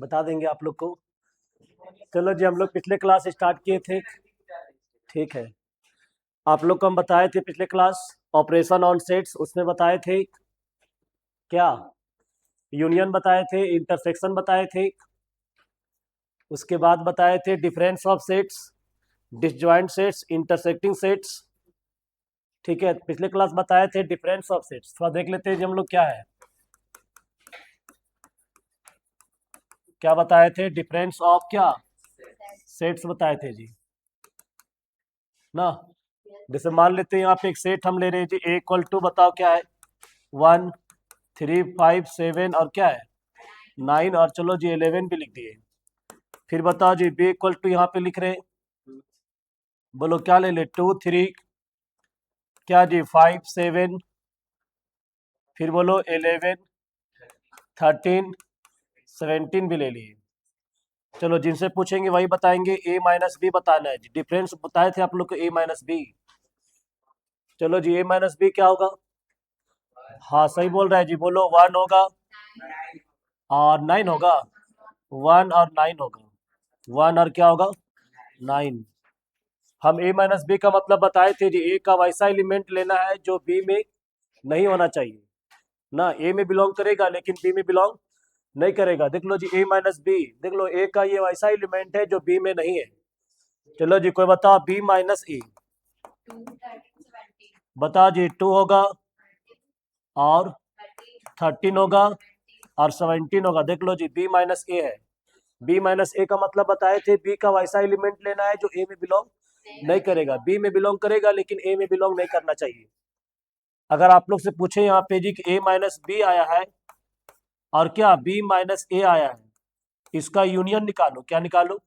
बता देंगे आप लोग को। चलो जी, हम लोग पिछले क्लास स्टार्ट किए थे। ठीक है। आप लोग को हम बताए थे पिछले क्लास ऑपरेशन ऑन सेट्स, उसमें बताए थे क्या, यूनियन बताए थे, इंटरसेक्शन बताए थे, उसके बाद बताए थे difference of sets, disjoint sets, intersecting sets. ठीक है, पिछले क्लास बताए थे डिफरेंस ऑफ सेट्स। थोड़ा देख लेते हैं जी हम लोग क्या है, क्या बताए थे, डिफरेंस ऑफ क्या, सेट्स बताए थे जी ना। जैसे मान लेते हैं यहाँ पे एक सेट हम ले रहे हैं जी, ए इक्वल टू बताओ क्या है, 1 3 5 7 और क्या है 9, और चलो जी 11 भी लिख दिए। फिर बताओ जी बी इक्वल टू यहाँ पे लिख रहे हैं, बोलो क्या ले ले, 2 3 क्या जी 5 7, फिर बोलो 11 13 17 भी ले लिए। चलो जिनसे पूछेंगे वही बताएंगे, ए माइनस बी बताना है जी, डिफरेंस बताए थे आप लोग को ए माइनस बी। चलो जी ए माइनस बी क्या होगा, हाँ सही बोल रहा है जी, बोलो 1 होगा और 9 होगा, 1 और 9 होगा, 1 और क्या होगा 9। हम ए माइनस बी का मतलब बताए थे जी, ए का वैसा एलिमेंट लेना है जो बी में नहीं होना चाहिए ना, ए में बिलोंग करेगा लेकिन बी में बिलोंग नहीं करेगा। देख लो जी ए माइनस बी, देख लो ए का ये वैसा एलिमेंट है जो बी में नहीं है। चलो जी कोई बताओ बी माइनस ए, बताओ जी 2 होगा और 13 होगा और 17 होगा। देख लो जी बी माइनस ए है, बी माइनस ए का मतलब बताए थे बी का वैसा एलिमेंट लेना है जो ए में बिलोंग नहीं करेगा, बी में बिलोंग करेगा लेकिन ए में बिलोंग नहीं करना चाहिए। अगर आप लोग से पूछे यहाँ पे जी कि ए माइनस बी आया है और क्या बी माइनस ए आया है, इसका यूनियन निकालो, क्या निकालो,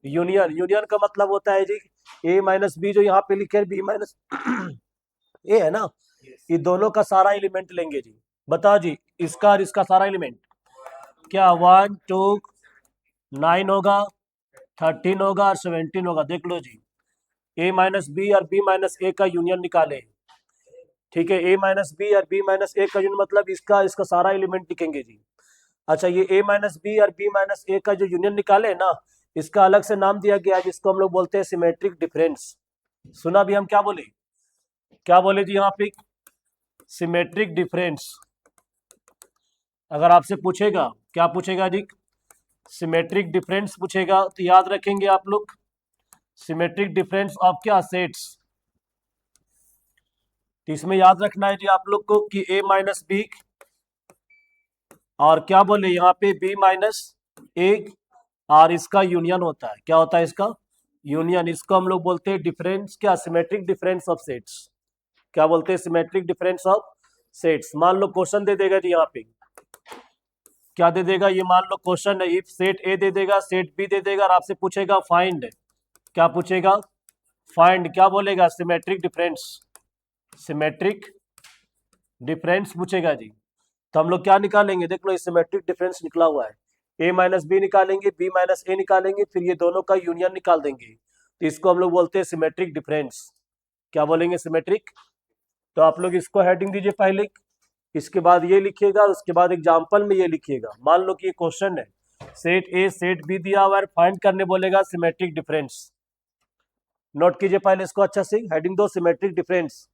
यूनियन। यूनियन का मतलब होता है जी ए माइनस बी जो यहाँ पे लिखे बी माइनस ए है ना, ये दोनों का सारा एलिमेंट लेंगे जी। बताओ जी इसका और इसका सारा एलिमेंट क्या, 1 2 9 होगा, 13 होगा और 17 होगा। देख लो जी ए माइनस बी और बी माइनस ए का यूनियन निकाले। ठीक है, ए माइनस बी और बी माइनस ए का यूनियन मतलब इसका इसका सारा एलिमेंट लिखेंगे जी। अच्छा, ये ए माइनस बी और बी माइनस ए का जो यूनियन निकाले ना, इसका अलग से नाम दिया गया है जिसको हम लोग बोलते हैं सिमेट्रिक डिफरेंस। सुना भी हम क्या बोले, क्या बोले जी यहाँ पे, सिमेट्रिक डिफरेंस। अगर आपसे पूछेगा, क्या पूछेगा जी, सिमेट्रिक डिफरेंस पूछेगा तो याद रखेंगे आप लोग, सिमेट्रिक डिफरेंस ऑफ क्या, सेट्स। तो इसमें याद रखना है जी आप लोग को कि ए माइनस बी और क्या बोले यहाँ पे बी माइनस ए, और इसका यूनियन होता है, क्या होता है इसका यूनियन। इसको हम लोग बोलते हैं डिफरेंस क्या, सिमेट्रिक डिफरेंस ऑफ सेट्स। क्या बोलते हैं, सिमेट्रिक डिफरेंस ऑफ सेट्स। मान लो क्वेश्चन दे देगा जी यहाँ पे, क्या दे देगा, ये मान लो क्वेश्चन है, इफ सेट ए दे देगा, सेट बी दे देगा और आपसे पूछेगा फाइंड, क्या पूछेगा, फाइंड क्या बोलेगा, सिमेट्रिक डिफरेंस, सिमेट्रिक डिफरेंस पूछेगा जी। तो हम लोग क्या निकालेंगे, देख लो सिमेट्रिक डिफरेंस निकला हुआ है, ए माइनस बी निकालेंगे, बी माइनस ए निकालेंगे, फिर ये दोनों का यूनियन निकाल देंगे, तो इसको हम लोग बोलते हैं सिमेट्रिक डिफरेंस। क्या बोलेंगे, सिमेट्रिक। तो आप लोग इसको हेडिंग दीजिए पहले, इसके बाद ये लिखिएगा, उसके बाद एग्जाम्पल में ये लिखिएगा। मान लो कि ये क्वेश्चन है, सेट ए सेट बी दिया हुआ है, फाइंड करने बोलेगा सिमेट्रिक डिफरेंस। नोट कीजिए पहले इसको अच्छा से, हेडिंग दो सिमेट्रिक डिफरेंस।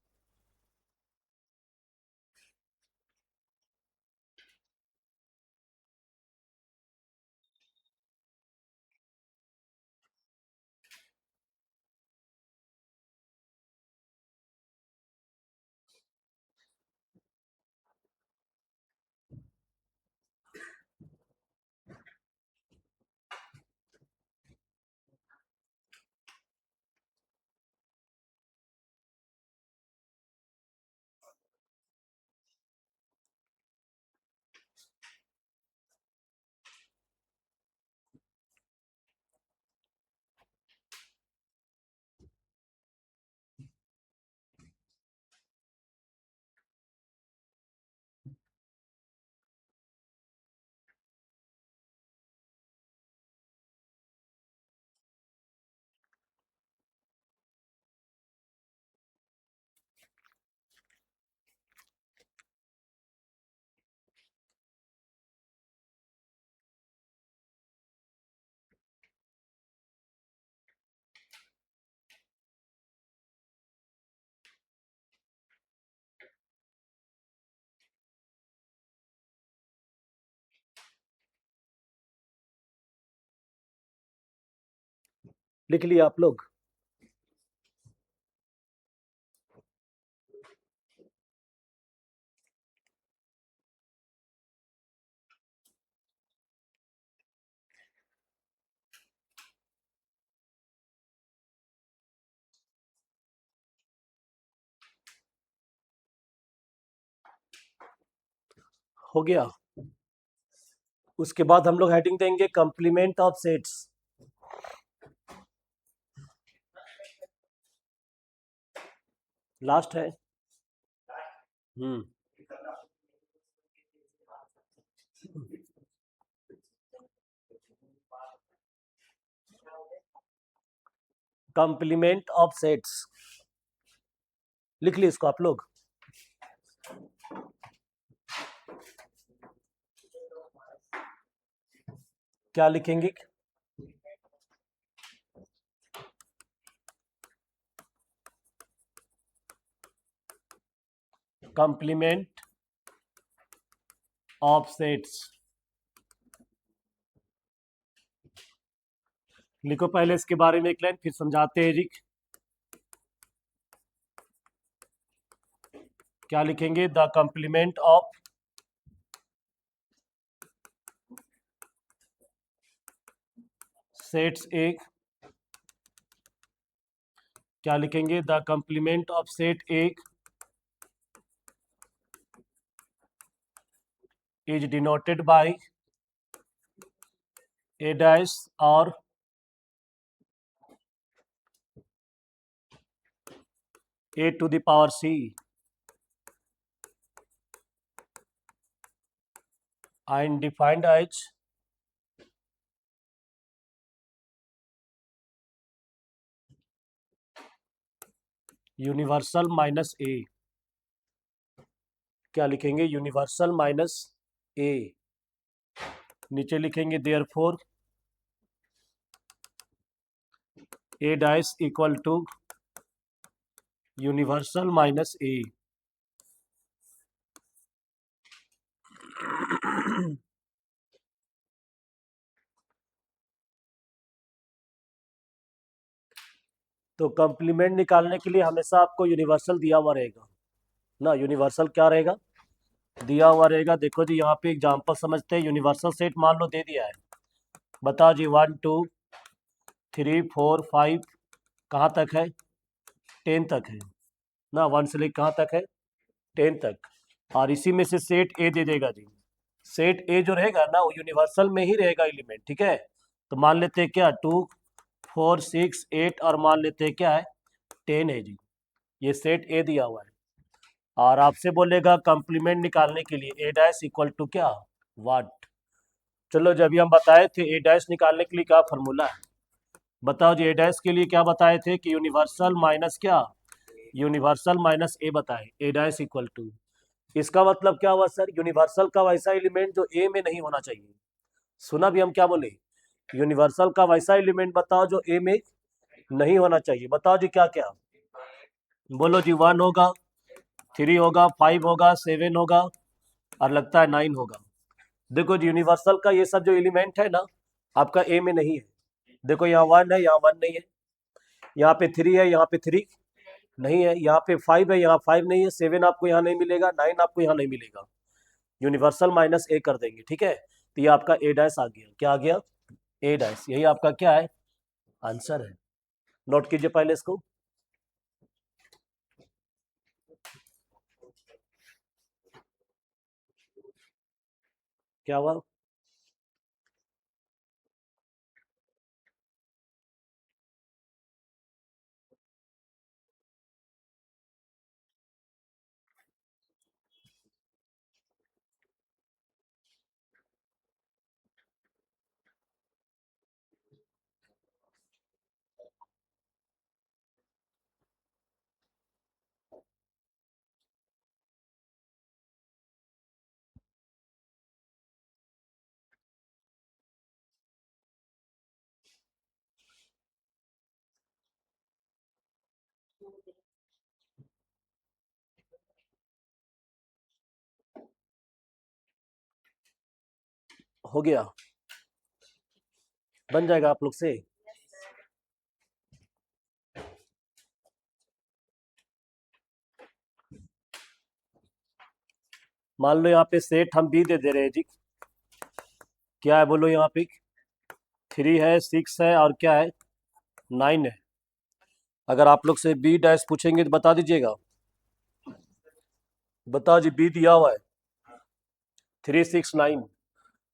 लिख लिया आप लोग? हो गया। उसके बाद हम लोग हेडिंग देंगे कंप्लीमेंट ऑफ सेट्स। लास्ट है। हम्म। कंप्लीमेंट ऑफ सेट्स लिख ली इसको आप लोग? क्या लिखेंगे? कंप्लीमेंट ऑफ सेट्स लिखो पहले इसके बारे में एक लाइन, फिर समझाते हैं जी। क्या लिखेंगे? द कंप्लीमेंट ऑफ सेट्स एक। क्या लिखेंगे? द कंप्लीमेंट ऑफ सेट एक is denoted by A dash और A to the power C and defined as universal minus A. क्या लिखेंगे? Universal minus A. नीचे लिखेंगे therefore A dash equal to universal minus A. तो complement निकालने के लिए हमेशा आपको यूनिवर्सल दिया हुआ रहेगा ना। यूनिवर्सल क्या रहेगा? दिया हुआ रहेगा। देखो जी, यहाँ पे एग्जांपल समझते हैं। यूनिवर्सल सेट मान लो दे दिया है। बताओ जी, 1 2 3 4 5 कहाँ तक है? 10 तक है ना। 1 से लेकर कहाँ तक है? 10 तक। और इसी में से सेट ए दे देगा जी। सेट ए जो रहेगा ना, वो यूनिवर्सल में ही रहेगा एलिमेंट। ठीक है, तो मान लेते हैं क्या, 2 4 6 8 और मान लेते हैं क्या है, 10 है जी। ये सेट ए दिया हुआ है। और आपसे बोलेगा कंप्लीमेंट निकालने के लिए ए डैश इक्वल टू क्या, वाट। चलो, जब हम बताए थे ए डैश निकालने के लिए क्या फॉर्मूला है, बताओ जी। ए डैश के लिए क्या बताए थे कि यूनिवर्सल माइनस क्या, यूनिवर्सल माइनस ए बताए। ए डैश इक्वल टू, इसका मतलब क्या हुआ सर? यूनिवर्सल का वैसा एलिमेंट जो ए में नहीं होना चाहिए। सुना भी हम क्या बोले? यूनिवर्सल का वैसा एलिमेंट बताओ जो ए में नहीं होना चाहिए। बताओ जी क्या क्या? बोलो जी। 1 होगा, 3 होगा, 5 होगा, 7 होगा और लगता है 9 होगा। देखो जी, यूनिवर्सल का ये सब जो एलिमेंट है ना, आपका ए में नहीं है। देखो, यहाँ 1 है, यहाँ 1 नहीं है। यहाँ पे 3 है, यहाँ पे 3 नहीं है। यहाँ पे 5 है, यहाँ 5 नहीं है। 7 आपको यहाँ नहीं मिलेगा, 9 आपको यहाँ नहीं मिलेगा। यूनिवर्सल माइनस ए कर देंगे। ठीक है, तो ये आपका ए डैश आ गया। क्या आ गया? ए डैश। यही आपका क्या है, आंसर है। नोट कीजिए पहले इसको। क्या हुआ? हो गया? बन जाएगा आप लोग से? मान लो यहाँ पे सेट हम बी दे दे रहे हैं जी, क्या है बोलो यहाँ पे, 3 है, 6 है और क्या है, 9 है। अगर आप लोग से बी डैश पूछेंगे तो बता दीजिएगा, बताओ जी, बी दिया हुआ है 369,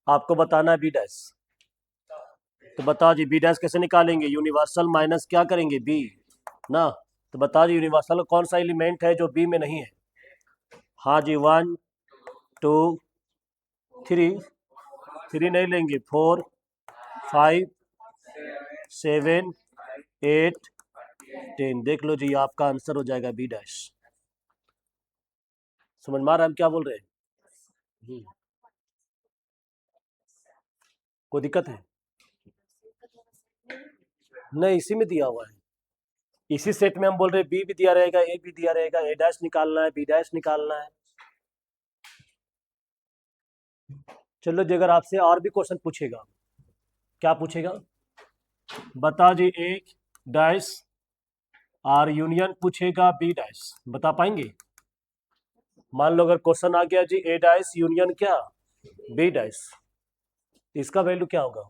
आपको बताना है बी डैश, तो बताओ जी बी डैश कैसे निकालेंगे, यूनिवर्सल माइनस क्या करेंगे बी ना, तो बताओ जी यूनिवर्सल कौन सा एलिमेंट है जो बी में नहीं है। हाँ जी, 1 2 3, 3 नहीं लेंगे, 4 5 7 8 10, देख लो जी आपका आंसर हो जाएगा बी डैश। समझ में आ रहा है हम क्या बोल रहे हैं? कोई दिक्कत है? नहीं, इसी में दिया हुआ है, इसी सेट में हम बोल रहे हैं बी भी दिया रहेगा, ए भी दिया रहेगा, ए डैश निकालना है, बी डैश निकालना है। चलो जी, अगर आपसे और भी क्वेश्चन पूछेगा, क्या पूछेगा, बता जी, एक डैश और यूनियन पूछेगा बी डैश, बता पाएंगे? मान लो अगर क्वेश्चन आ गया जी ए डैश यूनियन क्या, बी डैश, इसका वैल्यू क्या होगा,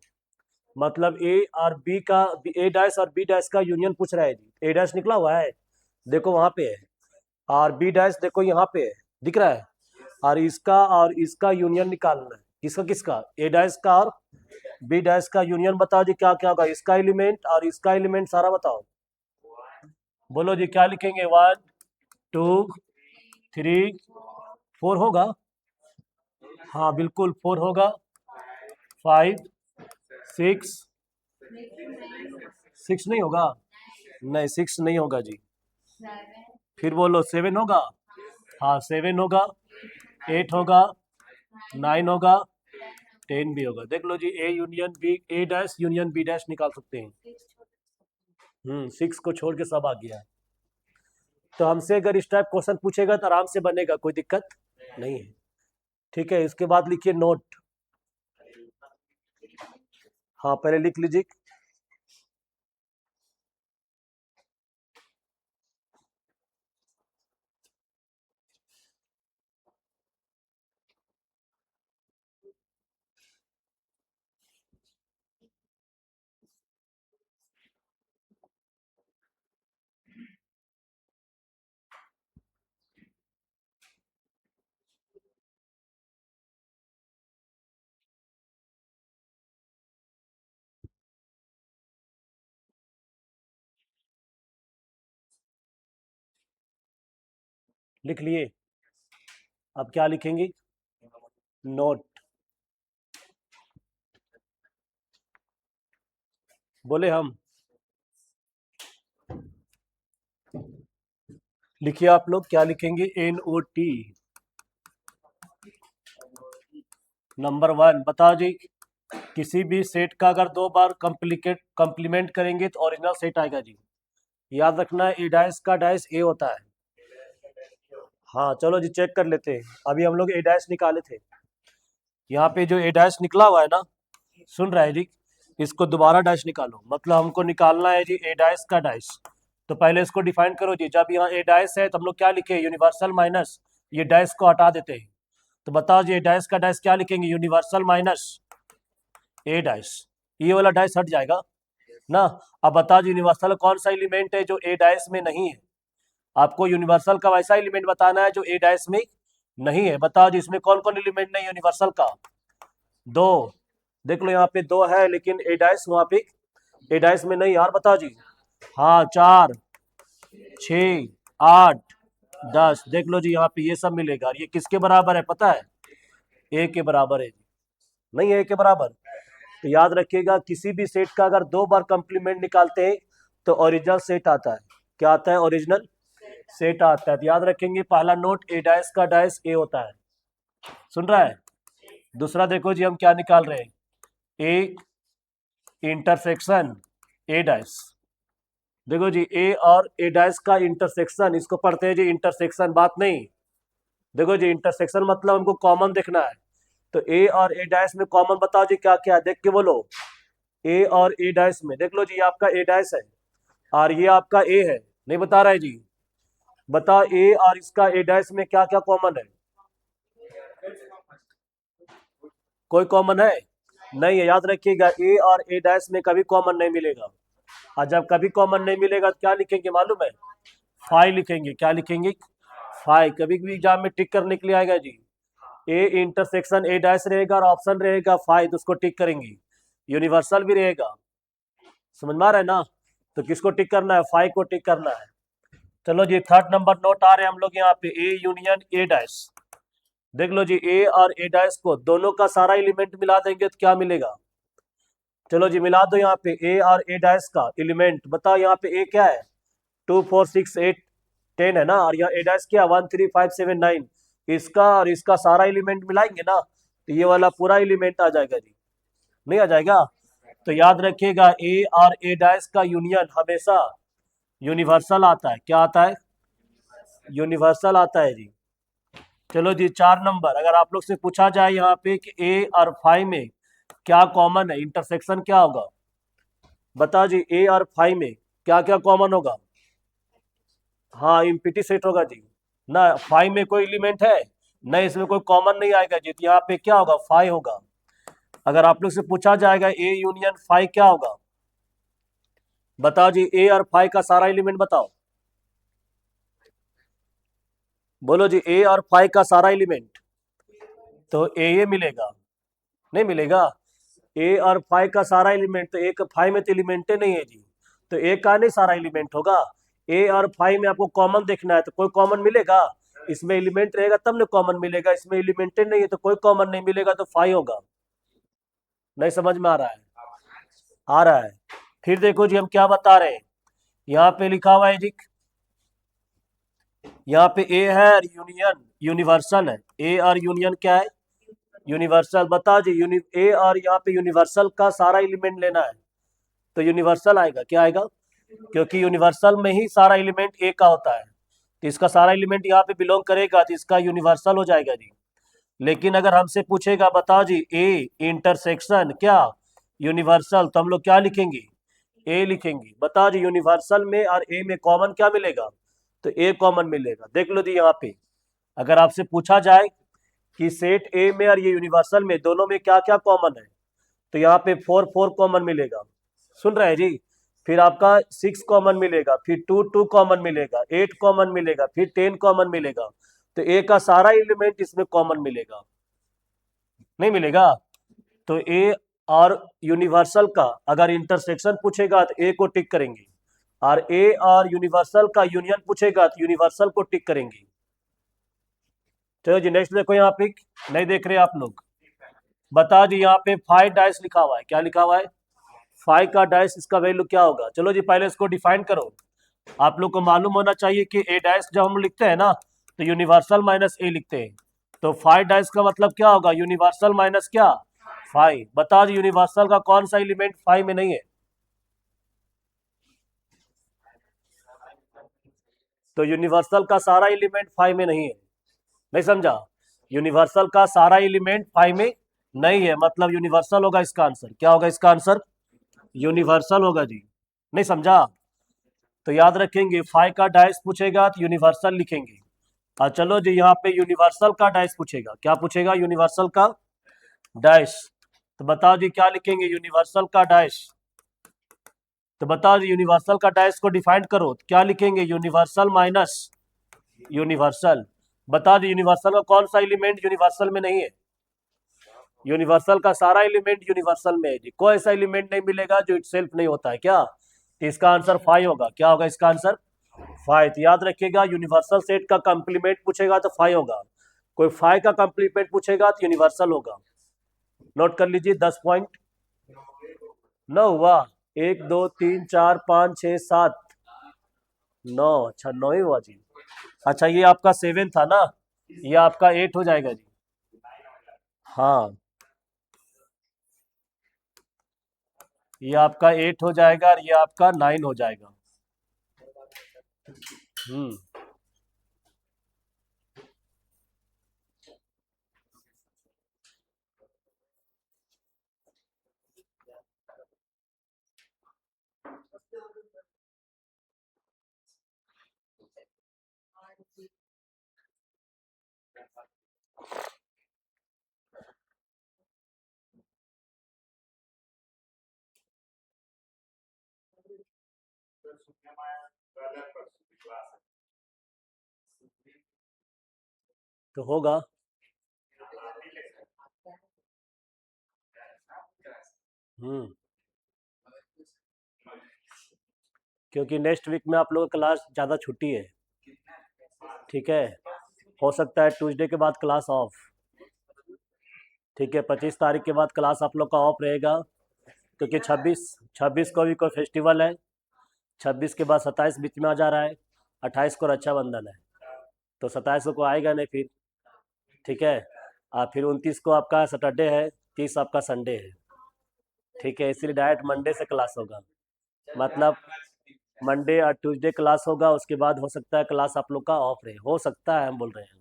मतलब ए और बी का, ए डैश और बी डैश का यूनियन पूछ रहा है जी, ए डैश निकला हुआ है, देखो वहां पे है, और बी डैश देखो यहाँ पे है, दिख रहा है, और इसका यूनियन निकालना है, किसका किसका, ए डैश का और बी डैश का यूनियन, बताओ जी क्या क्या होगा, इसका एलिमेंट और इसका एलिमेंट सारा बताओ, बोलो जी क्या लिखेंगे, 1 2 3 4 होगा, हाँ बिल्कुल 4 होगा, 5 6, 6 नहीं होगा, नहीं 6 नहीं होगा जी, फिर बोलो 7 होगा, हाँ 7 होगा, 8 होगा, 9 होगा, 10 भी होगा, देख लो जी A union B, A dash union B dash निकाल सकते हैं। 6 को छोड़ के सब आ गया है, तो हमसे अगर इस टाइप क्वेश्चन पूछेगा तो आराम से बनेगा, कोई दिक्कत नहीं है। ठीक है, इसके बाद लिखिए नोट, हाँ पहले लिख लीजिए, लिख लिए, अब क्या लिखेंगे, नोट, बोले हम, लिखिए आप लोग क्या लिखेंगे, एन ओ टी, नंबर 1, बताओ जी, किसी भी सेट का अगर 2 बार कंप्लीमेंट करेंगे तो ओरिजिनल सेट आएगा जी, याद रखना ए डैश का डैश ए होता है। हाँ चलो जी चेक कर लेते हैं, अभी हम लोग ए डैश निकाले थे, यहाँ पे जो ए डैश निकला हुआ है ना, सुन रहा है जी, इसको दोबारा डैश निकालो, मतलब हमको निकालना है जी ए डैश का डैश, तो पहले इसको डिफाइन करो जी, जब यहाँ ए डैश है तो हम लोग क्या लिखे, यूनिवर्सल माइनस, ये डैश को हटा देते हैं, तो बताओ जी ए डैश का डैश क्या लिखेंगे, यूनिवर्सल माइनस ए डैश, ये वाला डैश हट जाएगा ना। अब बताओ जी यूनिवर्सल कौन सा एलिमेंट है जो ए डैश में नहीं है, आपको यूनिवर्सल का वैसा एलिमेंट बताना है जो ए डैश में नहीं है, बताओ जी इसमें कौन कौन एलिमेंट नहीं यूनिवर्सल का, 2, देख लो यहाँ पे 2 है, लेकिन ए डैश वहां पे ए डैश में नहीं यार, बताओ जी, हाँ 4 6 8 10, देख लो जी यहाँ पे ये सब मिलेगा, और ये किसके बराबर है पता है, ए के बराबर है, नहीं है ए के बराबर, तो याद रखिएगा किसी भी सेट का अगर 2 बार कंप्लीमेंट निकालते हैं तो ओरिजिनल सेट आता है, क्या आता है, ओरिजिनल सेट आता है, तो याद रखेंगे पहला नोट, ए डैश का डैश ए होता है, सुन रहा है। दूसरा देखो जी हम क्या निकाल रहे हैं, ए इंटरसेक्शन ए डैश, देखो जी ए और ए डैश का इंटरसेक्शन, इसको पढ़ते हैं जी इंटरसेक्शन, बात नहीं, देखो जी इंटरसेक्शन मतलब हमको कॉमन देखना है, तो ए और ए डैश में कॉमन बताओ जी क्या क्या है, देख के बोलो, ए और ए डैश में देख लो जी, आपका ए डैश है और ये आपका ए है, नहीं बता रहा है जी, बताओ ए और इसका ए डैश में क्या क्या कॉमन है, कोई कॉमन है नहीं है, याद रखिएगा ए और ए डैश में कभी कॉमन नहीं मिलेगा। और जब कभी कॉमन नहीं मिलेगा तो क्या लिखेंगे मालूम है? फाइव लिखेंगे। क्या लिखेंगे? फाइव। कभी भी एग्जाम में टिक करने के लिए आएगा जी, ए इंटरसेक्शन ए डैश रहेगा और ऑप्शन रहेगा फाइव, तो उसको टिक करेंगे। यूनिवर्सल भी रहेगा, समझ में आ रहा है ना? तो किसको टिक करना है? फाइव को टिक करना है। चलो जी, थर्ड नंबर नोट आ रहे हैं हम लोग यहाँ पे, ए यूनियन ए डैश। देख लो जी, ए और ए डैश को दोनों का सारा एलिमेंट मिला देंगे तो क्या मिलेगा? चलो जी मिला दो यहाँ पे ए और ए डैश का एलिमेंट। बताओ यहाँ पे ए क्या है? 2 4 6 8 10 है ना, और यहाँ ए डैश क्या? 1 3 5 7 9। इसका और इसका सारा एलिमेंट मिलाएंगे ना, तो ये वाला पूरा एलिमेंट आ जाएगा जी। नहीं आ जाएगा? तो याद रखिएगा, ए और ए डैश का यूनियन हमेशा यूनिवर्सल आता है। क्या आता है? यूनिवर्सल आता है जी। चलो जी, 4 नंबर, अगर आप लोग से पूछा जाए यहाँ पे कि ए और फाइव में क्या कॉमन है, इंटरसेक्शन क्या होगा? बता जी, ए और फाइव में क्या क्या कॉमन होगा? हाँ, इम्पिटी सेट होगा जी। ना फाइव में कोई एलिमेंट है? नहीं, इसमें कोई कॉमन नहीं आएगा जी, तो यहाँ पे क्या होगा? फाइव होगा। अगर आप लोग से पूछा जाएगा ए यूनियन फाइव क्या होगा, बताओ जी, ए और फाइव का सारा एलिमेंट बताओ। बोलो जी, ए और फाइव का सारा एलिमेंट। तो ए मिलेगा? नहीं मिलेगा। ए और फाइव का सारा एलिमेंट, तो ए का फाइव में तो एलिमेंट नहीं है जी, तो ए का नहीं सारा एलिमेंट होगा। ए और फाइव में आपको कॉमन देखना है, तो कोई कॉमन मिलेगा? इसमें एलिमेंट रहेगा तब ना कॉमन मिलेगा, इसमें एलिमेंट नहीं है तो कोई कॉमन नहीं मिलेगा, तो फाइव होगा। नहीं समझ में आ रहा है? आ रहा है। फिर देखो जी, हम क्या बता रहे हैं, यहाँ पे लिखा हुआ है जी, यहाँ पे ए है और यूनियन यूनिवर्सल है। ए और यूनियन क्या है? यूनिवर्सल। बता जी, ए और यहाँ पे यूनिवर्सल का सारा एलिमेंट लेना है, तो यूनिवर्सल आएगा। क्या आएगा? क्योंकि यूनिवर्सल में ही सारा एलिमेंट ए का होता है, तो इसका सारा एलिमेंट यहाँ पे बिलोंग करेगा, तो इसका यूनिवर्सल हो जाएगा जी। लेकिन अगर हमसे पूछेगा, बताओ जी, ए इंटरसेक्शन क्या यूनिवर्सल, तो हम लोग क्या लिखेंगे? ए लिखेंगे। बताओ जी, यूनिवर्सल में और ए में कॉमन क्या मिलेगा? तो ए कॉमन मिलेगा। देख लो जी, यहाँ पे अगर आपसे पूछा जाए कि सेट ए में और ये यूनिवर्सल में दोनों में क्या क्या कॉमन है, तो यहाँ पे 4 4 कॉमन मिलेगा। सुन रहे हैं जी? फिर आपका 6 कॉमन मिलेगा, फिर 2 2 कॉमन मिलेगा, 8 कॉमन मिलेगा, फिर 10 कॉमन मिलेगा। तो ए का सारा एलिमेंट इसमें कॉमन मिलेगा। नहीं मिलेगा? तो ए और यूनिवर्सल का अगर इंटरसेक्शन पूछेगा तो ए को टिक करेंगे, और ए और यूनिवर्सल का यूनियन पूछेगा तो यूनिवर्सल को टिक करेंगे। चलो जी, नेक्स्ट देखो यहाँ पे, नहीं देख रहे आप लोग? बता जी, यहाँ पे फाइव डाइस लिखा हुआ है। क्या लिखा हुआ है? फाइव का डाइस, इसका वैल्यू क्या होगा? चलो जी, पहले इसको डिफाइन करो। आप लोग को मालूम होना चाहिए कि ए डाइस जब हम लिखते हैं ना, तो यूनिवर्सल माइनस ए लिखते हैं। तो फाइव डाइस का मतलब क्या होगा? यूनिवर्सल माइनस क्या? फाइव। बता जी, यूनिवर्सल का कौन सा एलिमेंट फाइव में नहीं है? तो यूनिवर्सल का सारा एलिमेंट फाइव में नहीं है। नहीं समझा? यूनिवर्सल का सारा एलिमेंट फाइव में नहीं है, मतलब यूनिवर्सल होगा इसका आंसर। क्या होगा इसका आंसर? यूनिवर्सल होगा जी। नहीं समझा? तो याद रखेंगे, फाइव का डाइस पूछेगा तो यूनिवर्सल लिखेंगे। और चलो जी, यहाँ पे यूनिवर्सल का डाइस पूछेगा। क्या पूछेगा? यूनिवर्सल का डाइस। तो बताओ जी, क्या लिखेंगे? यूनिवर्सल का डाइस। तो बताओ जी, यूनिवर्सल का डाइस को डिफाइन करो, तो क्या लिखेंगे? Universal minus universal. बता दी, यूनिवर्सल का कौन सा एलिमेंट यूनिवर्सल में नहीं है? यूनिवर्सल का सारा एलिमेंट यूनिवर्सल में है जी, कोई ऐसा एलिमेंट नहीं मिलेगा जो इटसेल्फ नहीं होता है। क्या? तो इसका आंसर फाइव होगा। क्या होगा इसका आंसर? फाइव। तो याद रखिएगा, यूनिवर्सल सेट का कंप्लीमेंट पूछेगा तो फाइव होगा, कोई फाइव का कंप्लीमेंट पूछेगा तो यूनिवर्सल होगा। नोट कर लीजिए, 10 पॉइंट। 9 हुआ? 1 2 3 4 5 6 7 9। अच्छा, 9 ही हुआ जी। अच्छा, ये आपका 7 था ना, ये आपका 8 हो जाएगा जी। हाँ, ये आपका 8 हो जाएगा और ये आपका 9 हो जाएगा। हम्म। तो होगा। हम्म। क्योंकि नेक्स्ट वीक में आप लोगों का क्लास ज़्यादा छुट्टी है। ठीक है। हो सकता है ट्यूसडे के बाद क्लास ऑफ। ठीक है, 25 तारीख के बाद क्लास आप लोग का ऑफ रहेगा। क्योंकि 26 को भी कोई फेस्टिवल है। 26 के बाद 27 बीच में आ जा रहा है। 28 को रक्षाबंधन है। तो 27 को आएगा नहीं फिर। ठीक है। फिर 29 को आपका सैटरडे है। 30 आपका संडे है। ठीक है, इसीलिए डायरेक्ट मंडे से क्लास होगा। मतलब मंडे और ट्यूसडे क्लास होगा, उसके बाद हो सकता है क्लास आप लोग का ऑफ रहे, हो सकता है, हम बोल रहे हैं।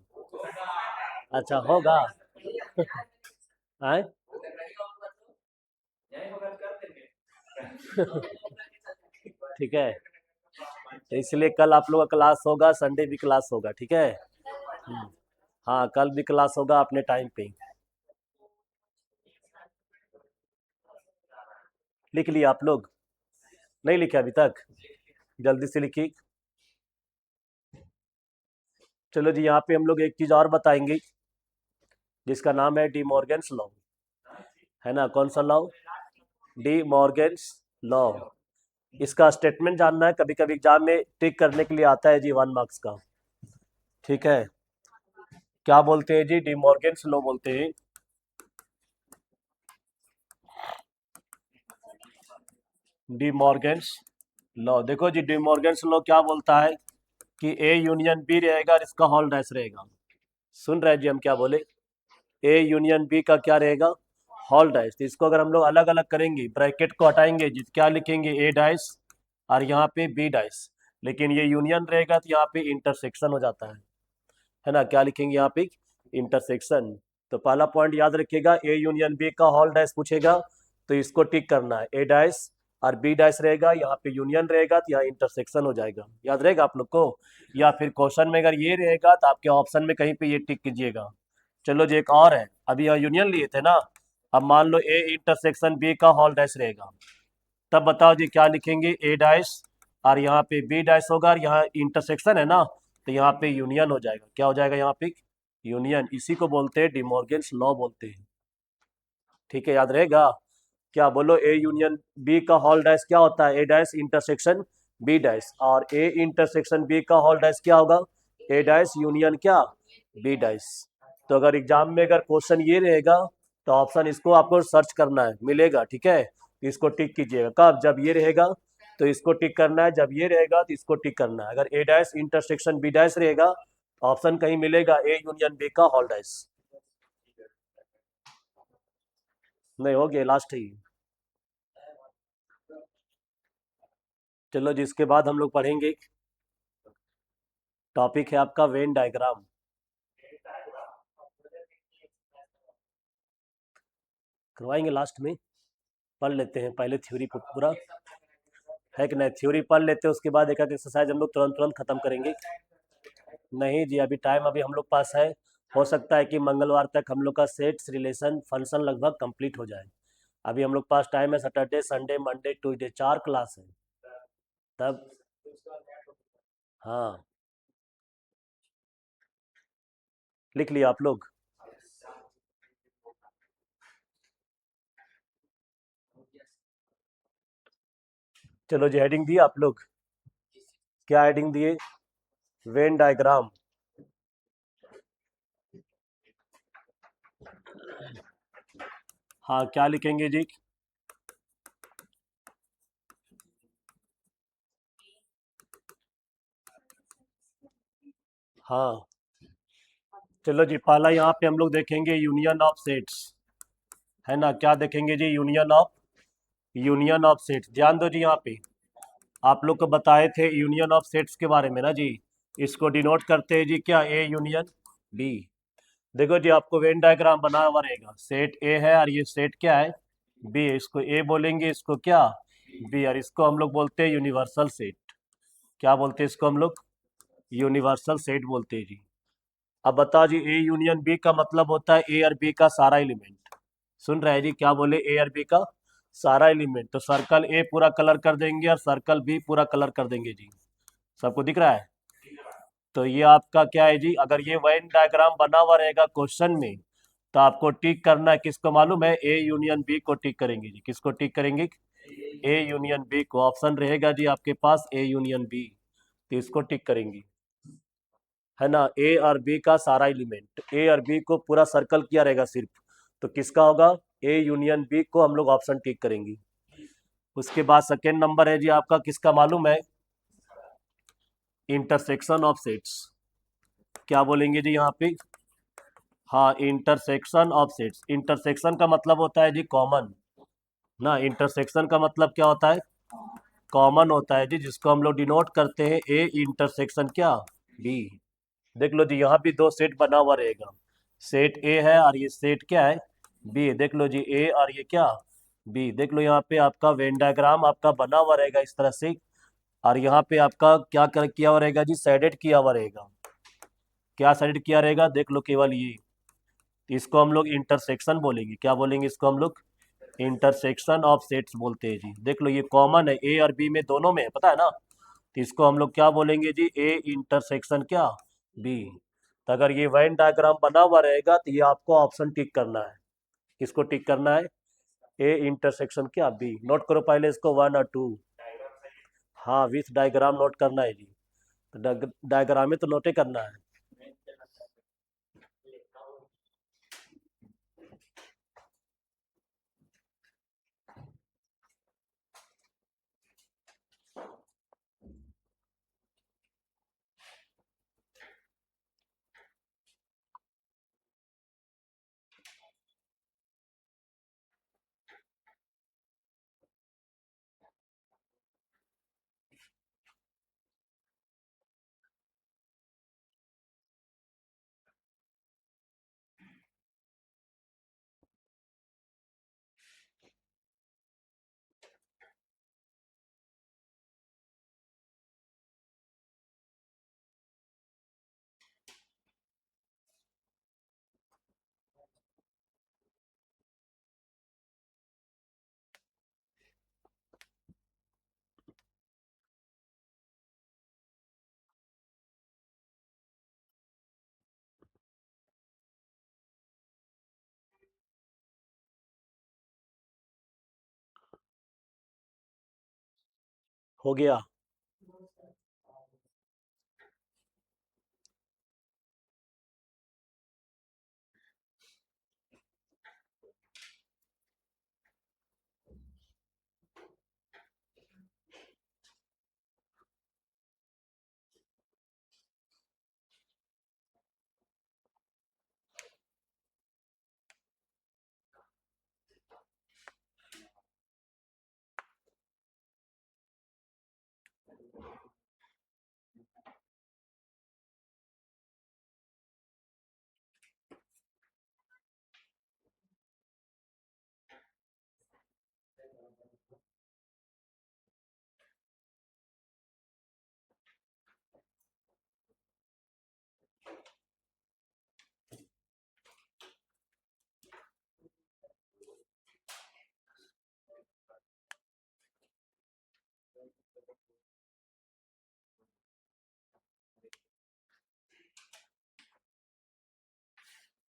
अच्छा होगा। आए। ठीक है, तो इसलिए कल आप लोग का क्लास होगा, संडे भी क्लास होगा। ठीक है। हम्म। हाँ, कल भी क्लास होगा अपने टाइम पे। लिख लिया आप लोग? नहीं लिखे अभी तक? जल्दी से लिखिए। चलो जी, यहाँ पे हम लोग एक चीज़ और बताएंगे, जिसका नाम है डी मॉर्गन्स लॉ। है ना, कौन सा लॉ? D Morgan's law. इसका स्टेटमेंट जानना है, कभी कभी एग्जाम में टिक करने के लिए आता है जी, 1 मार्क्स का। ठीक है। क्या बोलते हैं जी? डी मॉर्गन्स लॉ बोलते हैं। डी मॉर्गन्स लॉ, देखो जी, डी मॉर्गन्स लॉ क्या बोलता है कि ए यूनियन बी रहेगा और इसका होल डैश रहेगा। सुन रहे हैं जी हम क्या बोले? ए यूनियन बी का क्या रहेगा? Whole dash. तो इसको अगर हम लोग अलग अलग करेंगे, ब्रैकेट को हटाएंगे जी, तो क्या लिखेंगे? ए डैश और यहाँ पे बी डैश। लेकिन ये यूनियन रहेगा तो यहाँ पे इंटरसेक्शन हो जाता है ना। क्या लिखेंगे यहाँ पे? इंटरसेक्शन। तो पहला पॉइंट याद रखिएगा, ए यूनियन बी का होल डैश पूछेगा तो इसको टिक करना है। ए डैश और बी डैश रहेगा, यहाँ पे यूनियन रहेगा तो यहाँ इंटरसेक्शन हो जाएगा। याद रहेगा आप लोग को? या फिर क्वेश्चन में अगर ये रहेगा तो आपके ऑप्शन में कहीं पे ये टिक कीजिएगा। चलो जी, एक और है, अभी यहाँ यूनियन लिए थे ना। अब मान लो ए इंटरसेक्शन बी का होल डैश रहेगा, तब बताओ जी क्या लिखेंगे? ए डैश और यहाँ पे बी डैश होगा और यहाँ इंटरसेक्शन है ना, तो यहाँ पे यूनियन हो जाएगा। क्या हो जाएगा यहाँ पे? यूनियन। इसी को बोलते हैं डिमॉर्गन्स लॉ बोलते हैं। ठीक है, याद रहेगा? क्या बोलो? ए यूनियन बी का होल डैश क्या होता है? A dash intersection B dash. और ए इंटरसेक्शन बी का होल डैश क्या होगा? ए डैश यूनियन क्या? B dash. तो अगर एग्जाम में अगर क्वेश्चन ये रहेगा तो ऑप्शन इसको आपको सर्च करना है, मिलेगा। ठीक है, तो इसको टिक कीजिएगा। कब? जब ये रहेगा तो इसको टिक करना है, जब ये रहेगा तो इसको टिक करना है। अगर ए डैश इंटरसेक्शन बी डैश रहेगा, ऑप्शन कहीं मिलेगा ए यूनियन बी का होल डैश। नहीं हो गया, लास्ट ही। चलो जिसके बाद हम लोग पढ़ेंगे, टॉपिक है आपका वेन डायग्राम। करवाएंगे लास्ट में, पढ़ लेते हैं पहले थ्योरी पूरा, है कि नहीं? थ्योरी पढ़ लेते हैं, उसके बाद एक एक एक्सरसाइज हम लोग तुरंत तुरंत खत्म करेंगे। नहीं जी, अभी टाइम अभी हम लोग पास है। हो सकता है कि मंगलवार तक हम लोग का सेट्स रिलेशन फंक्शन लगभग कंप्लीट हो जाए। अभी हम लोग पास टाइम है, Saturday Sunday Monday Tuesday 4 class है तब। हाँ, लिख लिया आप लोग? चलो जी, हेडिंग दिए आप लोग? क्या हेडिंग दिए? Venn diagram. हाँ, क्या लिखेंगे जी? हाँ, चलो जी, पहला यहाँ पे हम लोग देखेंगे यूनियन ऑफ सेट्स। है ना, क्या देखेंगे जी? Union of sets. ध्यान दो जी, यहाँ पे आप लोग को बताए थे यूनियन ऑफ सेट्स के बारे में ना जी। इसको डिनोट करते हैं जी क्या? A union B. देखो जी, आपको वेन डायग्राम बना हुआ रहेगा, सेट ए है और ये सेट क्या है? बी है। इसको ए बोलेंगे, इसको क्या? बी। और इसको हम लोग बोलते हैं यूनिवर्सल सेट। क्या बोलते हैं इसको हम लोग? यूनिवर्सल सेट बोलते हैं जी। अब बताओ जी, ए यूनियन बी का मतलब होता है ए और बी का सारा एलिमेंट। सुन रहे हैं जी? क्या बोले? ए और बी का सारा एलिमेंट, तो सर्कल ए पूरा कलर कर देंगे और सर्कल बी पूरा कलर कर देंगे जी। सबको दिख रहा है? तो ये आपका क्या है जी, अगर ये वेन डायग्राम बना हुआ रहेगा क्वेश्चन में, तो आपको टिक करना है, किसको मालूम है? ए यूनियन बी को टिक करेंगे जी। किसको टिक करेंगे? ए यूनियन बी को। ऑप्शन रहेगा जी आपके पास ए यूनियन बी, तो इसको टिक करेंगे, है ना। ए और बी का सारा एलिमेंट, ए और बी को पूरा सर्कल किया रहेगा सिर्फ, तो किसका होगा? ए यूनियन बी को हम लोग ऑप्शन टिक करेंगे। उसके बाद सेकेंड नंबर है जी आपका, किसका मालूम है? Intersection of sets. क्या बोलेंगे जी यहाँ पे? हाँ, इंटरसेक्शन ऑफ सेट्स। इंटरसेक्शन का मतलब होता है जी कॉमन, ना। इंटरसेक्शन का मतलब क्या होता है? कॉमन होता है जी, जिसको हम लोग डिनोट करते हैं ए इंटरसेक्शन क्या? बी। देख लो जी, यहाँ भी दो सेट बना हुआ रहेगा, सेट ए है और ये सेट क्या है? बी। देख लो जी, ए और ये क्या? बी। देख लो यहाँ पे आपका वेन डायग्राम आपका बना हुआ रहेगा इस तरह से, और यहाँ पे आपका क्या कर किया हुआ रहेगा जी? शेडेड किया हुआ रहेगा। क्या शेडेड किया रहेगा? देख लो केवल ये, इसको हम लोग इंटरसेक्शन बोलेंगे। क्या बोलेंगे इसको हम लोग? इंटरसेक्शन ऑफ सेट्स बोलते हैं जी। देख लो ये कॉमन है, ए और बी में दोनों में है, पता है ना। तो इसको हम लोग क्या बोलेंगे जी? ए इंटरसेक्शन क्या? बी। तो अगर ये वेन डायग्राम बना हुआ रहेगा तो ये आपको ऑप्शन टिक करना है। किसको टिक करना है? ए इंटरसेक्शन क्या? बी। नोट करो पहले इसको, 1 और 2। हाँ, विथ डायग्राम नोट करना है जी, तो डायग्राम में तो नोटे करना है। हो गया?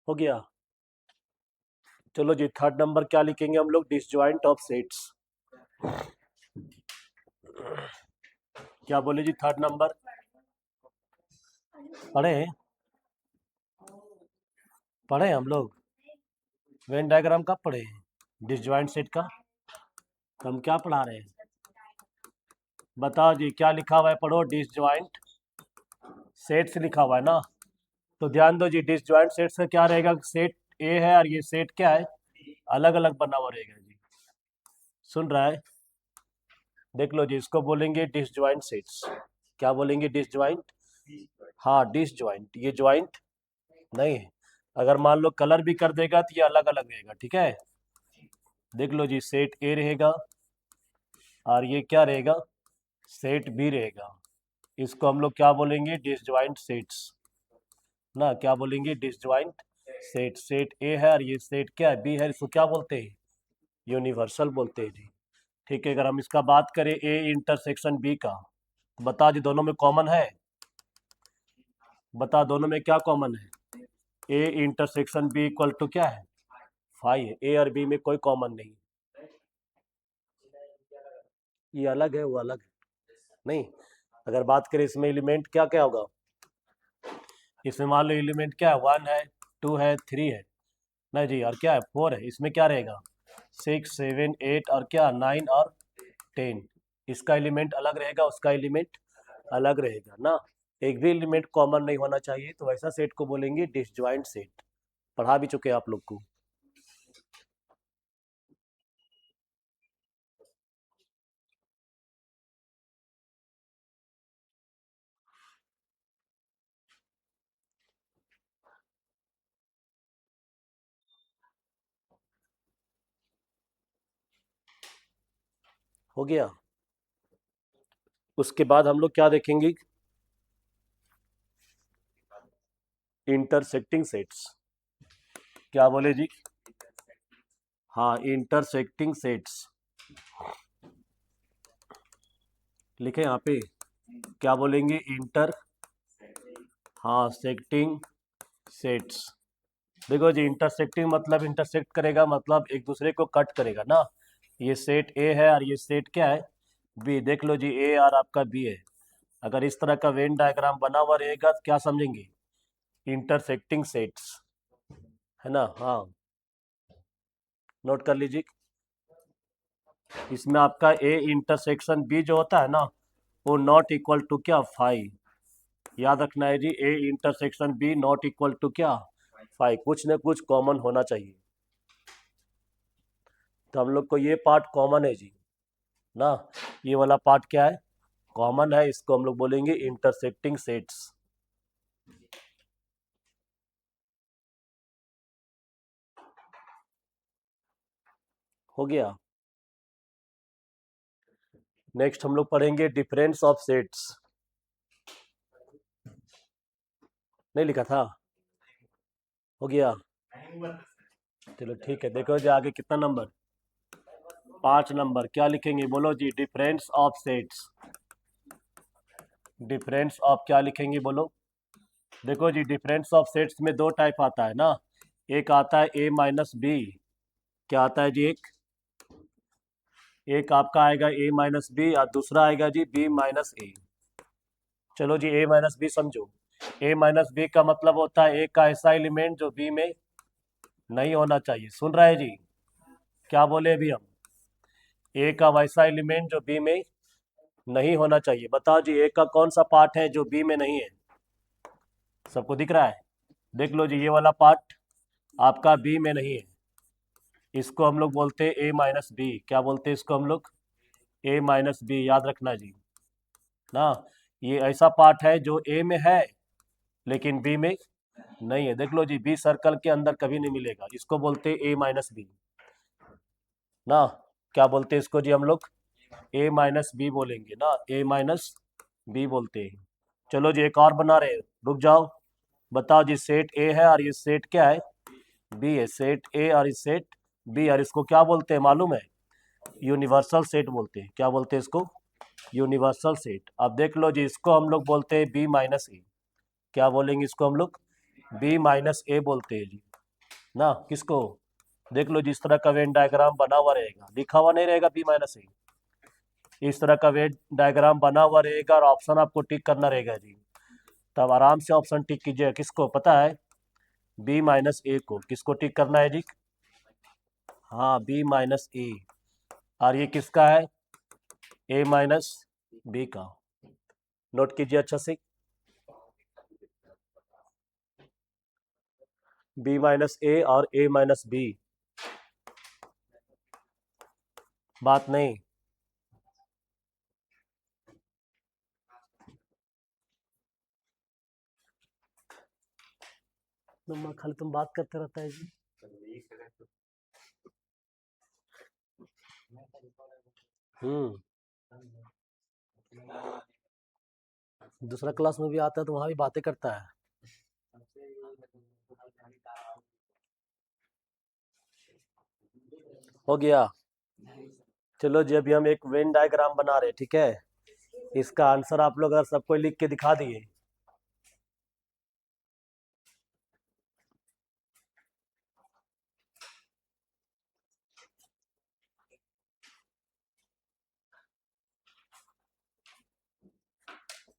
हो गया? चलो जी, थर्ड नंबर क्या लिखेंगे हम लोग? Disjoint of sets. क्या बोले जी थर्ड नंबर? पढ़े? पढ़े हम लोग? वेन डायग्राम कब पढ़े? डिसजॉइंट सेट का? तो हम क्या पढ़ा रहे हैं? बताओ जी, क्या लिखा हुआ है? पढ़ो, डिसजॉइंट सेट्स लिखा हुआ है ना। तो ध्यान दो जी, डिसजॉइंट सेट्स का क्या रहेगा? सेट ए है और ये सेट क्या है? अलग अलग बना हुआ रहेगा जी। सुन रहा है? देख लो जी, इसको बोलेंगे डिसजॉइंट सेट्स। क्या बोलेंगे? डिसजॉइंट। हाँ, डिसजॉइंट, ये जॉइंट नहीं है। अगर मान लो कलर भी कर देगा तो ये अलग अलग रहेगा, ठीक है। देख लो जी, सेट ए रहेगा और ये क्या रहेगा? सेट बी रहेगा। इसको हम लोग क्या बोलेंगे? डिसजॉइंट सेट्स, ना। क्या बोलेंगे? Disjoint set. सेट ए है और ये सेट क्या है? बी है। इसको क्या बोलते हैं? यूनिवर्सल बोलते हैं जी। ठीक है, अगर हम इसका बात करें ए इंटरसेक्शन बी का, बता जी दोनों में कॉमन है, बता दोनों में क्या कॉमन है। A intersection B equal to क्या है, फाइव है। ए और बी में कोई कॉमन नहीं, ये अलग है वो अलग है नहीं। अगर बात करें इसमें एलिमेंट क्या क्या होगा, इसमें मान लो एलिमेंट क्या है, वन है, टू है, थ्री है, नहीं जी, और क्या है, फोर है। इसमें क्या रहेगा, सिक्स, सेवन, एट और क्या, नाइन और टेन। इसका एलिमेंट अलग रहेगा, उसका एलिमेंट अलग रहेगा ना। एक भी एलिमेंट कॉमन नहीं होना चाहिए, तो ऐसा सेट को बोलेंगे डिसजॉइंट सेट। पढ़ा भी चुके हैं आप लोग को। हो गया। उसके बाद हम लोग क्या देखेंगे, इंटरसेक्टिंग सेट्स। क्या बोले जी, हाँ इंटरसेक्टिंग सेट्स लिखे यहाँ पे, क्या बोलेंगे, इंटर, हाँ सेक्टिंग सेट्स। देखो जी, इंटरसेक्टिंग मतलब इंटरसेक्ट करेगा, मतलब एक दूसरे को कट करेगा ना। ये सेट ए है और ये सेट क्या है, बी। देख लो जी, ए और आपका बी है। अगर इस तरह का वेन डायग्राम बना हुआ रहेगा तो क्या समझेंगे, इंटरसेक्टिंग सेट्स, है ना। हाँ, नोट कर लीजिए। इसमें आपका ए इंटरसेक्शन बी जो होता है ना, वो नॉट इक्वल टू क्या, फाइव। याद रखना है जी, A intersection B not equal to क्या, फाइव। कुछ न कुछ कॉमन होना चाहिए। तो हम लोग को ये पार्ट कॉमन है जी ना, ये वाला पार्ट क्या है, कॉमन है। इसको हम लोग बोलेंगे इंटरसेक्टिंग सेट्स। हो गया। नेक्स्ट हम लोग पढ़ेंगे डिफरेंस ऑफ सेट्स। नहीं लिखा था, हो गया। चलो ठीक है, देखो जी आगे कितना नंबर, 5 नंबर। क्या लिखेंगे बोलो जी, difference of sets. Difference of क्या लिखेंगे बोलो। देखो जी, डिफरेंस ऑफ सेट्स में दो टाइप आता है ना। एक आता है ए माइनस बी, क्या आता है जी, एक आपका आएगा ए माइनस बी और दूसरा आएगा जी बी माइनस ए। चलो जी, ए माइनस बी समझो। ए माइनस बी का मतलब होता है ए का ऐसा एलिमेंट जो बी में नहीं होना चाहिए। सुन रहे हैं जी, क्या बोले अभी हम, ए का वैसा एलिमेंट जो बी में नहीं होना चाहिए। बताओ जी, ए का कौन सा पार्ट है जो बी में नहीं है, सबको दिख रहा है। देख लो जी, ये वाला पार्ट आपका बी में नहीं है, इसको हम लोग बोलते हैं ए माइनस बी। क्या बोलते हैं इसको हम लोग, ए माइनस बी। याद रखना जी ना, ये ऐसा पार्ट है जो ए में है लेकिन बी में नहीं है। देख लो जी, बी सर्कल के अंदर कभी नहीं मिलेगा, इसको बोलते हैं ए माइनस बी ना। क्या बोलते हैं इसको जी हम लोग, ए माइनस बी बोलेंगे ना, ए माइनस बी बोलते हैं। चलो जी, एक और बना रहे हैं, रुक जाओ। बताओ जी, सेट ए है और ये सेट क्या है, बी है। सेट ए और ये सेट बी, और इसको क्या बोलते हैं मालूम है, यूनिवर्सल सेट बोलते हैं। क्या बोलते हैं इसको, यूनिवर्सल सेट। अब देख लो जी, इसको हम लोग बोलते हैं बी माइनस ए। क्या बोलेंगे इसको हम लोग, बी माइनस ए बोलते हैं जी ना। किसको, देख लो जिस तरह का वेन डायग्राम बना हुआ रहेगा, लिखा हुआ नहीं रहेगा बी माइनस ए, इस तरह का वेन डायग्राम बना हुआ रहेगा और ऑप्शन आपको टिक करना रहेगा जी। तब आराम से ऑप्शन टिक कीजिए, किसको पता है, बी माइनस ए को। किसको टिक करना है जी, हाँ बी माइनस ए। और ये किसका है, ए माइनस बी का। नोट कीजिए अच्छा से, बी माइनस ए और ए माइनस बी। बात नहीं, तुम खाली तुम बात करते रहता है जी। हम्म, दूसरा क्लास में भी आता है तो वहां भी बातें करता है। हो गया। चलो जी अभी हम एक वेन डायग्राम बना रहे हैं, ठीक है। इसका आंसर आप लोग अगर सबको लिख के दिखा दिए।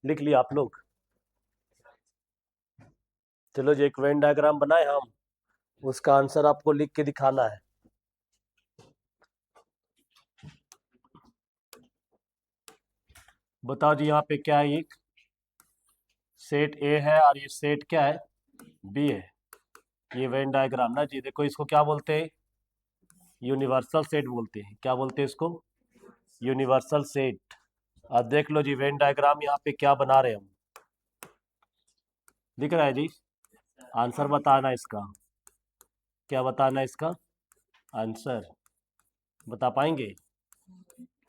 लिख लिया आप लोग? चलो जी एक वेन डायग्राम बनाए हम, उसका आंसर आपको लिख के दिखाना है। बताओ जी यहाँ पे क्या है, एक सेट ए है और ये सेट क्या है, बी है। ये वेन डायग्राम ना जी, देखो इसको क्या बोलते हैं, यूनिवर्सल सेट बोलते हैं। क्या बोलते हैं इसको? Universal set. अब देख लो जी वेन डायग्राम यहाँ पे क्या बना रहे हैं हम, दिख रहा है जी? आंसर बताना इसका, क्या बताना है इसका आंसर, बता पाएंगे?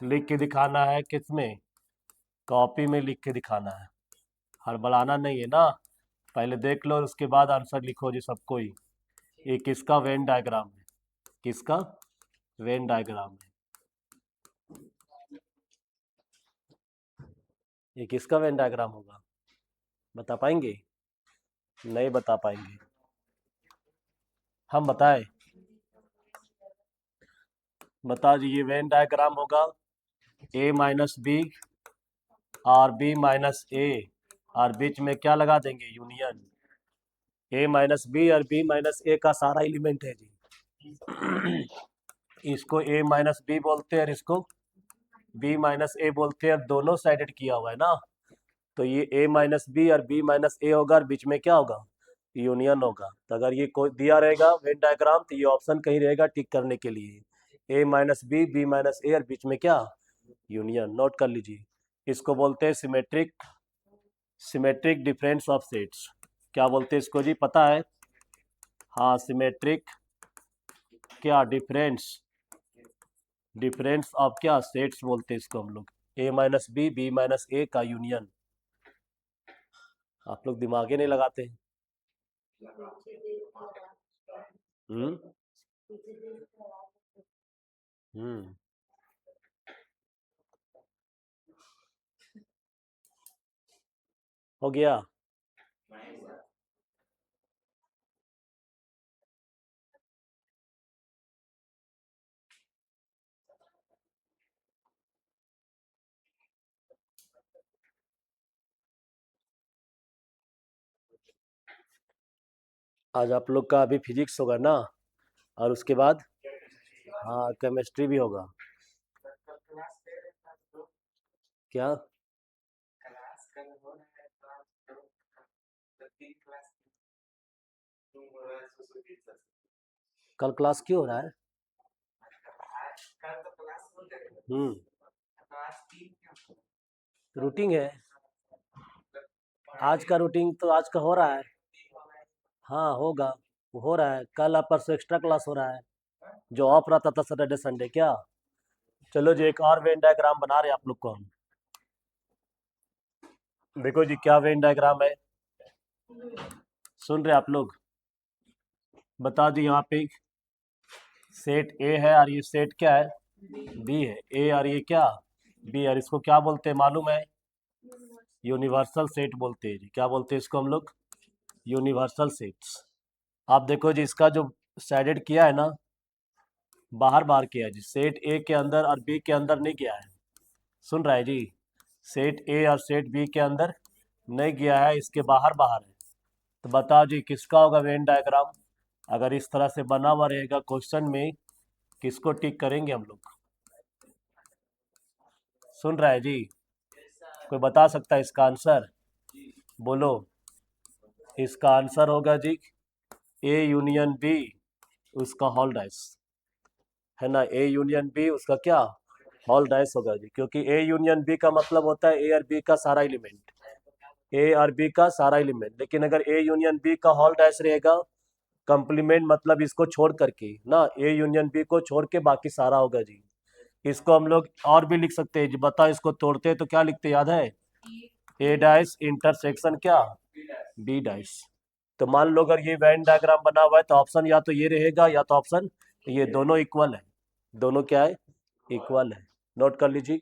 लिख के दिखाना है, किसमें? कॉपी में लिख के दिखाना है, हड़बड़ाना नहीं है ना। पहले देख लो उसके बाद आंसर लिखो जी सबको ही। ये किसका वेन डायग्राम है, किसका वेन डायग्राम है, ये किसका वेन डायग्राम होगा, बता पाएंगे? नहीं बता पाएंगे, हम बताएं? बता जी, ये वेन डायग्राम होगा ए माइनस बी और बी माइनस ए, और बीच में क्या लगा देंगे, यूनियन। ए माइनस बी और बी माइनस ए का सारा एलिमेंट है जी। इसको ए माइनस बी बोलते हैं और इसको बी माइनस ए बोलते हैं, दोनों साइडेड किया हुआ है ना। तो ये ए माइनस बी और बी माइनस ए होगा और बीच में क्या होगा, यूनियन होगा। तो अगर ये कोई दिया रहेगा वेन डायग्राम तो ये ऑप्शन कहीं रहेगा टिक करने के लिए, ए माइनस बी, बी माइनस ए और बीच में क्या, यूनियन। नोट कर लीजिए, इसको बोलते हैं symmetric, symmetric difference of sets. क्या बोलते हैं इसको जी, पता है? हाँ सिमेट्रिक क्या, डिफरेंस, डिफरेंस ऑफ क्या, सेट्स बोलते हैं इसको हम लोग। ए माइनस बी, बी माइनस ए का यूनियन। आप लोग दिमाग ही नहीं लगाते। हम्म हम्म हो गया। आज आप लोग का अभी फिजिक्स होगा ना, और उसके बाद हाँ केमिस्ट्री भी होगा। क्या? कल क्लास क्यों हो रहा है? हम्म रूटीन है, आज का रूटीन तो आज का हो रहा है। हाँ होगा, हो रहा है, कल और परसों एक्स्ट्रा क्लास हो रहा है, जो ऑफ रहता था सैटरडे संडे। क्या? चलो जी एक और वेन डायग्राम बना रहे हैं आप लोग को हम। देखो जी क्या वेन डायग्राम है, सुन रहे आप लोग? बता दी यहाँ पे सेट ए है और ये सेट क्या है, बी है। ए और ये क्या, बी, और इसको क्या बोलते हैं मालूम है, यूनिवर्सल सेट बोलते हैं जी। क्या बोलते हैं इसको हम लोग, यूनिवर्सल सेट्स। आप देखो जी इसका जो साइडेड किया है ना, बाहर बाहर किया है जी, सेट ए के अंदर और बी के अंदर नहीं गया है। सुन रहा है जी, सेट ए और सेट बी के अंदर नहीं गया है, इसके बाहर बाहर है। तो बताओ जी किसका होगा वेन डायग्राम? अगर इस तरह से बना हुआ रहेगा क्वेश्चन में, किसको टिक करेंगे हम लोग? सुन रहा है जी, कोई बता सकता है इसका आंसर? बोलो। इसका आंसर होगा जी ए यूनियन बी, उसका होल डाइस, है ना। ए यूनियन बी उसका क्या, होल डाइस होगा जी, क्योंकि ए यूनियन बी का मतलब होता है ए और बी का सारा एलिमेंट, ए और बी का सारा एलिमेंट। लेकिन अगर ए यूनियन बी का होल डैश रहेगा, कंप्लीमेंट मतलब इसको छोड़ करके ना, ए यूनियन बी को छोड़ के बाकी सारा होगा जी। इसको हम लोग और भी लिख सकते हैं जी, बताओ इसको तोड़ते हैं तो क्या लिखते, याद है? ए डाइस इंटरसेक्शन क्या, बी डाइस। तो मान लो अगर ये वेन डायग्राम बना हुआ है तो ऑप्शन या तो ये रहेगा या तो ऑप्शन ये, दोनों इक्वल है, दोनों क्या है, इक्वल है। नोट कर लीजिए।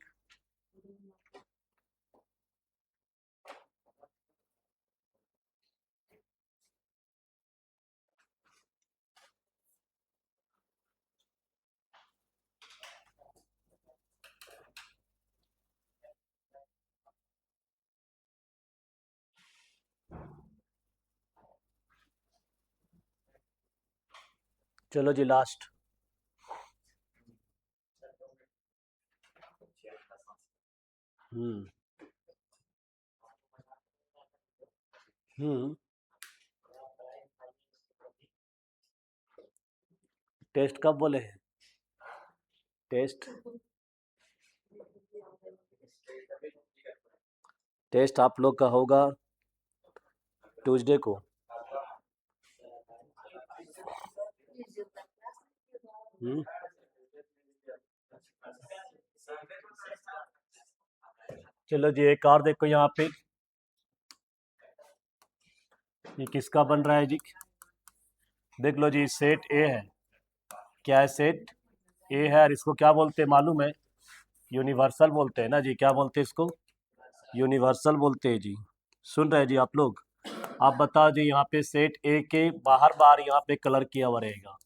चलो जी लास्ट। हम्म। हम्म। टेस्ट कब बोले हैं? टेस्ट, टेस्ट आप लोग का होगा ट्यूसडे को। हम्म। चलो जी एक और देखो यहाँ पे, ये किसका बन रहा है जी? देख लो जी, सेट ए है। क्या है? सेट ए है, और इसको क्या बोलते हैं मालूम है? यूनिवर्सल बोलते हैं ना जी। क्या बोलते हैं इसको? यूनिवर्सल बोलते हैं जी। सुन रहे हैं जी आप लोग? आप बताओ जी, यहाँ पे सेट ए के बाहर बाहर यहाँ पे कलर किया हुआ रहेगा।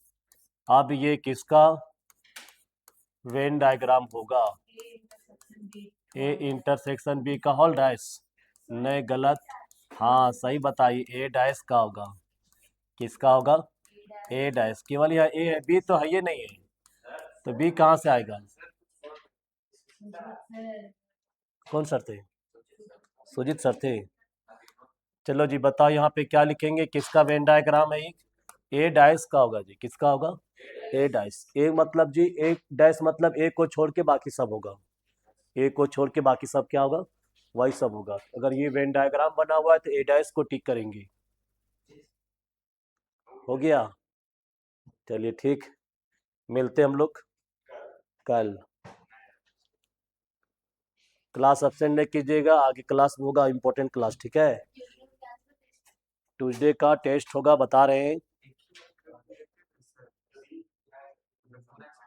अब ये किसका वेन डायग्राम होगा? ए इंटरसेक्शन बी का होल डैश? नहीं, गलत। हाँ सही बताइए, ए डैश का होगा। किसका होगा? A dash. केवल यह ए है, बी तो है ये नहीं है, तो बी कहाँ से आएगा? कौन सर थे? सुजीत सर थे। चलो जी बताओ यहाँ पे क्या लिखेंगे, किसका वेन डायग्राम है? ए डैश का होगा जी। किसका होगा? A dash. ए मतलब जी, ए डैश मतलब ए को छोड़ के बाकी सब होगा। ए को छोड़ के बाकी सब क्या होगा? वही सब होगा। अगर ये वेन डायग्राम बना हुआ है तो ए डैश को टिक करेंगे। हो गया? चलिए ठीक, मिलते हम लोग कल। क्लास अब्सेंट नहीं कीजिएगा, आगे क्लास होगा, इंपॉर्टेंट क्लास, ठीक है? ट्यूसडे का टेस्ट होगा, बता रहे हैं।